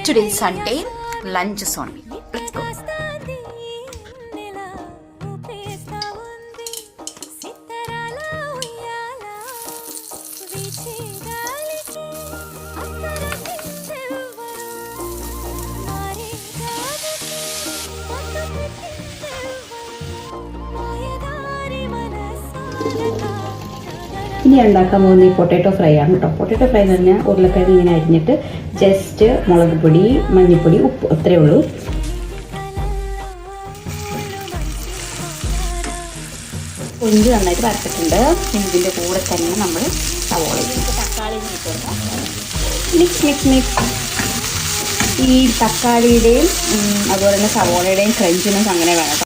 Today is Sunday, lunch is on me. Let's go. ഇനി ഉണ്ടാക്കാൻ പോകുന്ന ഈ പൊട്ടാറ്റോ ഫ്രൈ ആണ് കേട്ടോ. പൊട്ടാറ്റോ ഫ്രൈ എന്ന് പറഞ്ഞാൽ ഉരുളക്കിഴങ്ങ് ഇങ്ങനെ അരിഞ്ഞിട്ട് ജസ്റ്റ് മുളക് പൊടി, മഞ്ഞൾപ്പൊടി, ഉപ്പ് അത്രയേ ഉള്ളൂ. കൊഞ്ച് നന്നായിട്ട് വരച്ചിട്ടുണ്ട്. ഇതിൻ്റെ കൂടെ തന്നെ നമ്മൾ സവോള, തക്കാളി മിക്സ്. ഈ തക്കാളിയുടെയും അതുപോലെ തന്നെ സവോളയുടെയും ക്രഞ്ചിനെസ് അങ്ങനെ വേണം.